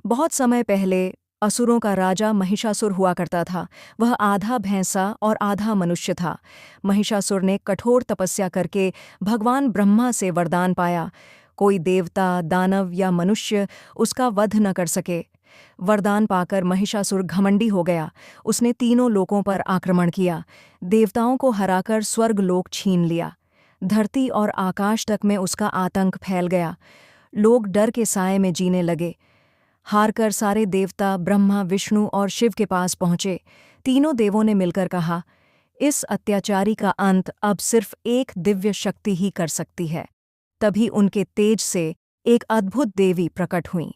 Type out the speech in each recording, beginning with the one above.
बहुत समय पहले असुरों का राजा महिषासुर हुआ करता था। वह आधा भैंसा और आधा मनुष्य था। महिषासुर ने कठोर तपस्या करके भगवान ब्रह्मा से वरदान पाया, कोई देवता, दानव या मनुष्य उसका वध न कर सके। वरदान पाकर महिषासुर घमंडी हो गया। उसने तीनों लोकों पर आक्रमण किया, देवताओं को हराकर स्वर्ग लोक छीन लिया। धरती और आकाश तक में उसका आतंक फैल गया। लोग डर के साए में जीने लगे। हारकर सारे देवता ब्रह्मा, विष्णु और शिव के पास पहुंचे। तीनों देवों ने मिलकर कहा, इस अत्याचारी का अंत अब सिर्फ एक दिव्य शक्ति ही कर सकती है। तभी उनके तेज से एक अद्भुत देवी प्रकट हुई।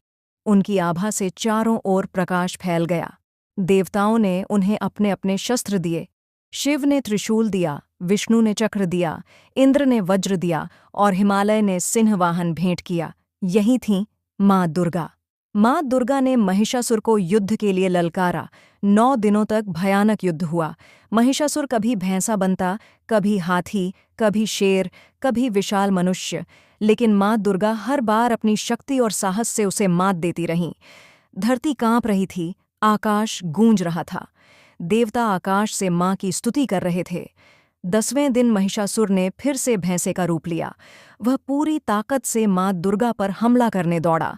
उनकी आभा से चारों ओर प्रकाश फैल गया। देवताओं ने उन्हें अपने अपने शस्त्र दिए। शिव ने त्रिशूल दिया, विष्णु ने चक्र दिया, इंद्र ने वज्र दिया और हिमालय ने सिंह वाहन भेंट किया। यही थीं माँ दुर्गा। माँ दुर्गा ने महिषासुर को युद्ध के लिए ललकारा। 9 दिनों तक भयानक युद्ध हुआ। महिषासुर कभी भैंसा बनता, कभी हाथी, कभी शेर, कभी विशाल मनुष्य, लेकिन माँ दुर्गा हर बार अपनी शक्ति और साहस से उसे मात देती रहीं। धरती कांप रही थी, आकाश गूंज रहा था। देवता आकाश से माँ की स्तुति कर रहे थे। 10वें दिन महिषासुर ने फिर से भैंसे का रूप लिया। वह पूरी ताकत से माँ दुर्गा पर हमला करने दौड़ा,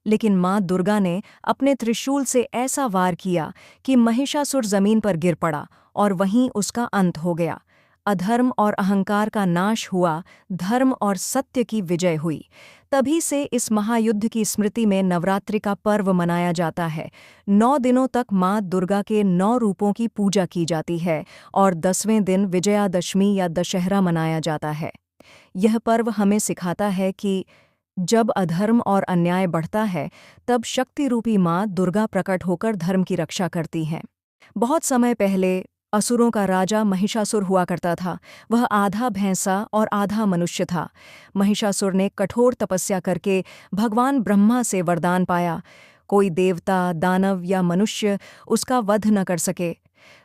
लेकिन माँ दुर्गा ने अपने त्रिशूल से ऐसा वार किया कि महिषासुर जमीन पर गिर पड़ा और वहीं उसका अंत हो गया। अधर्म और अहंकार का नाश हुआ, धर्म और सत्य की विजय हुई। तभी से इस महायुद्ध की स्मृति में नवरात्रि का पर्व मनाया जाता है। 9 दिनों तक माँ दुर्गा के 9 रूपों की पूजा की जाती है और 10वें दिन विजयादशमी या दशहरा मनाया जाता है। यह पर्व हमें सिखाता है कि जब अधर्म और अन्याय बढ़ता है, तब शक्ति रूपी माँ दुर्गा प्रकट होकर धर्म की रक्षा करती हैं। बहुत समय पहले असुरों का राजा महिषासुर हुआ करता था। वह आधा भैंसा और आधा मनुष्य था। महिषासुर ने कठोर तपस्या करके भगवान ब्रह्मा से वरदान पाया, कोई देवता, दानव या मनुष्य उसका वध न कर सके।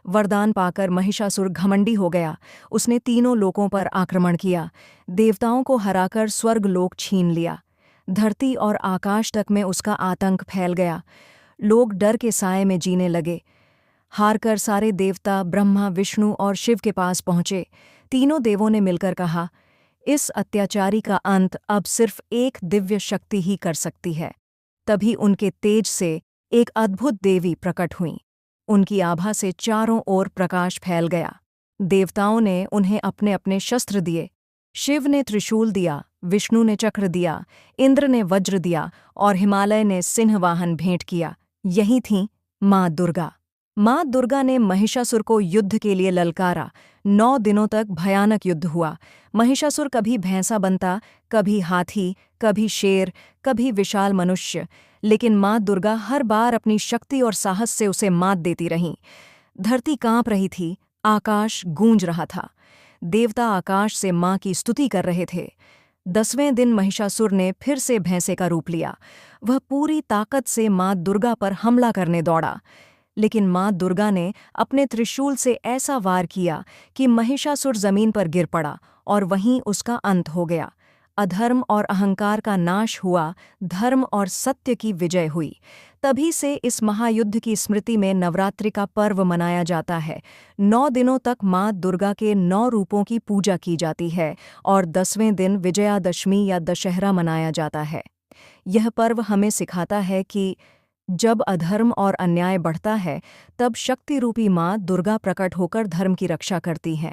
वरदान पाकर महिषासुर घमंडी हो गया। उसने तीनों लोकों पर आक्रमण किया, देवताओं को हराकर स्वर्ग लोक छीन लिया। धरती और आकाश तक में उसका आतंक फैल गया। लोग डर के साए में जीने लगे। हारकर सारे देवता ब्रह्मा, विष्णु और शिव के पास पहुंचे। तीनों देवों ने मिलकर कहा, इस अत्याचारी का अंत अब सिर्फ एक दिव्य शक्ति ही कर सकती है। तभी उनके तेज से एक अद्भुत देवी प्रकट हुई। उनकी आभा से चारों ओर प्रकाश फैल गया। देवताओं ने उन्हें अपने अपने शस्त्र दिए। शिव ने त्रिशूल दिया, विष्णु ने चक्र दिया, इंद्र ने वज्र दिया और हिमालय ने सिंह वाहन भेंट किया। यही थीं माँ दुर्गा। माँ दुर्गा ने महिषासुर को युद्ध के लिए ललकारा। 9 दिनों तक भयानक युद्ध हुआ। महिषासुर कभी भैंसा बनता, कभी हाथी, कभी शेर, कभी विशाल मनुष्य, लेकिन माँ दुर्गा हर बार अपनी शक्ति और साहस से उसे मात देती रहीं। धरती कांप रही थी, आकाश गूंज रहा था। देवता आकाश से माँ की स्तुति कर रहे थे। 10वें दिन महिषासुर ने फिर से भैंसे का रूप लिया। वह पूरी ताकत से माँ दुर्गा पर हमला करने दौड़ा, लेकिन माँ दुर्गा ने अपने त्रिशूल से ऐसा वार किया कि महिषासुर जमीन पर गिर पड़ा और वहीं उसका अंत हो गया। अधर्म और अहंकार का नाश हुआ, धर्म और सत्य की विजय हुई। तभी से इस महायुद्ध की स्मृति में नवरात्रि का पर्व मनाया जाता है। 9 दिनों तक माँ दुर्गा के 9 रूपों की पूजा की जाती है और 10वें दिन विजयादशमी या दशहरा मनाया जाता है। यह पर्व हमें सिखाता है कि जब अधर्म और अन्याय बढ़ता है, तब शक्ति रूपी माँ दुर्गा प्रकट होकर धर्म की रक्षा करती हैं।